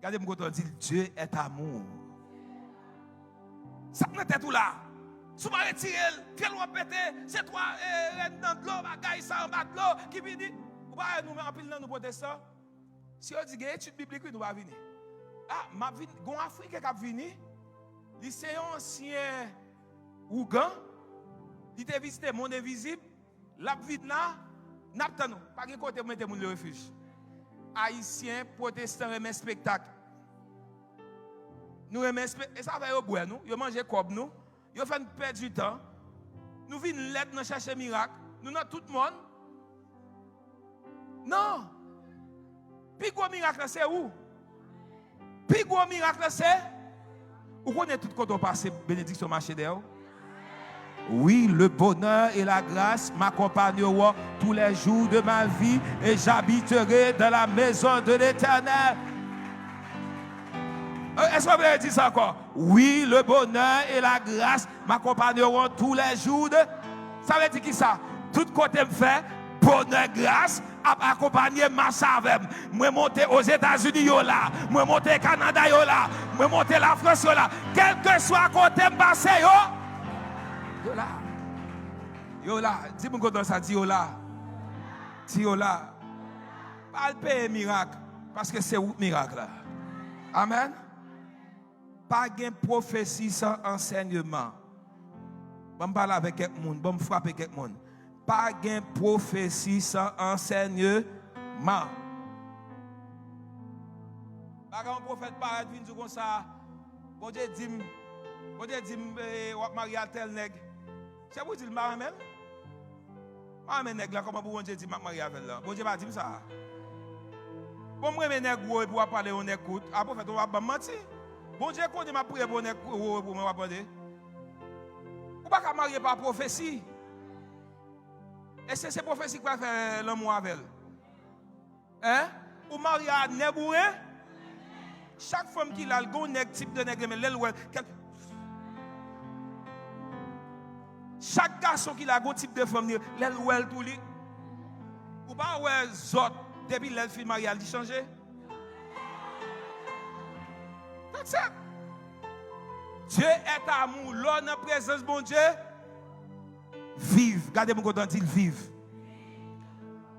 Regardez-moi quand on dit Dieu est amour. Ça me tête tout là. Si vous retirez, quel ou pété, c'est toi, dans de l'eau, bagaille ça en bas de l'eau, qui vient dire, ou pas nous en pile dans nous protestants. Si on dit qu'il y a une étude biblique, nous va venir. Ah, ma vie, gon Afrique qui a venu, il c'est un ancien Ougan, il t'a visité monde invisible, la vie là, n'a nous, pas de côté mettre le refuge. Haïtiens, protestants remet spectacle. Nous remet spectacle, et ça va au bois nous, yo manger comme nous. Yo fait perdre du temps. Nous venons l'aide dans chercher miracle. Nous avons tout le monde. Non. Puis gros miracle c'est où? Puis gros miracle c'est où connaît tout quand on passe bénédiction marché d'ailleurs? Oui, le bonheur et la grâce m'accompagneront tous les jours de ma vie et j'habiterai dans la maison de l'Éternel. Est-ce que vous avez dit ça encore? Oui, le bonheur et la grâce m'accompagneront tous les jours de... Ça veut dire qui ça? Tout côté me fait, bonheur, grâce, accompagner ma savem. Moi monter aux États-Unis là, moi monter au Canada là, moi monter la France là. Quel que soit côté me passer yo là. Yo là, dis-moi comment ça dit yo là. Dis yo là. Pas le payer miracle parce que c'est où miracle là. Amen. Pas de prophétie sans enseignement. Je vais parler avec quelqu'un, je vais frapper quelqu'un. Pas de prophétie sans enseignement. Pas un prophète paraît vient dire comme ça. Bon Dieu dit, Maria tel nègre. C'est vous dire le mari même? Marie nègre là, comment bon Dieu dit Maria avec là? Bon Dieu va dire ça. Bon moi mes nègres pour parler on écoute. À prophète on va mentir. Bon Dieu, quand il m'a prié pour me répondre, ou pas qu'à marier par prophétie. Et c'est ces prophéties qui va faire l'amour avec elle. Hein? Ou marier à Nebouré. Chaque femme qui a le type de nègre, mais chaque garçon qui a le type de femme, l'elle tout lui. Ou pas ouais zot depuis l'elle fait mariage, il change. That's it. Dieu est amour. L'on en présence bon Dieu. Vive. Regardez-moi quand on dit vive.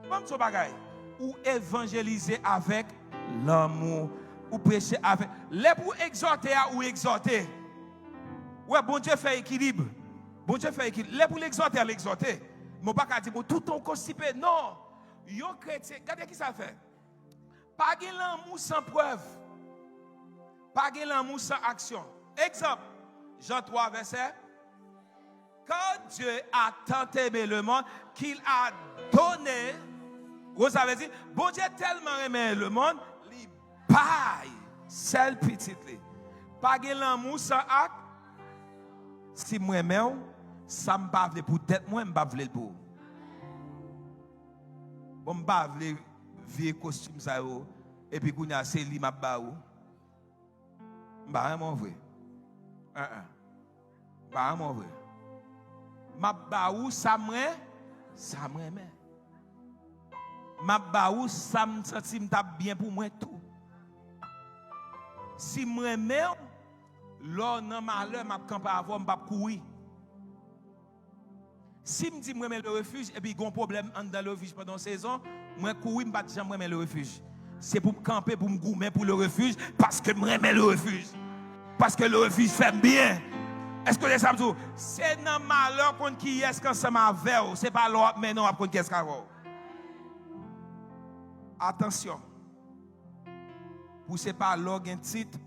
Comme ce bagaille. Ou évangéliser avec l'amour. Ou prêcher avec. Les pour exhorter ou exhorter. Ouais, bon Dieu fait équilibre. Bon Dieu fait équilibre. Les pour l'exhorter à l'exhorter. Mais pas qu'à dire tout ton constipé. Non. Yo chrétien. Regardez qui ça fait. Pas de l'amour sans preuve. Pas de l'amour sans action. Exemple, Jean 3, verset. Quand Dieu a tant aimé le monde qu'il a donné, vous avez dit, bon Dieu tellement aimé le monde, il paye seul petit. Pas de l'amour sans acte. Si moi même, ça me bave pour tête, moi me bave pour. Bon me bave les vieux costumes ça et puis qu'on a c'est li m'a baou. Bah vraiment vrai. Bah vraiment vrai. Ma baou ça me mais. Ma baou ça me senti m'ta bien pour moi tout. Si moi même là dans malheur m'a camper avant m'pa courir. Si me dit moi le refuge et puis gon problème dans le refuge pendant saison, moi courir m'pa jamais moi le refuge. C'est pour me camper pour me goumer pour le refuge parce que moi le refuge. Parce que le refuge fait bien. Est-ce que les samedis, c'est dans le malheur qu'on qui est ensemble avec vous. Ce n'est pas l'autre, mais non, qu'on qui est avec vous. Attention. Pour ce pas l'autre un titre,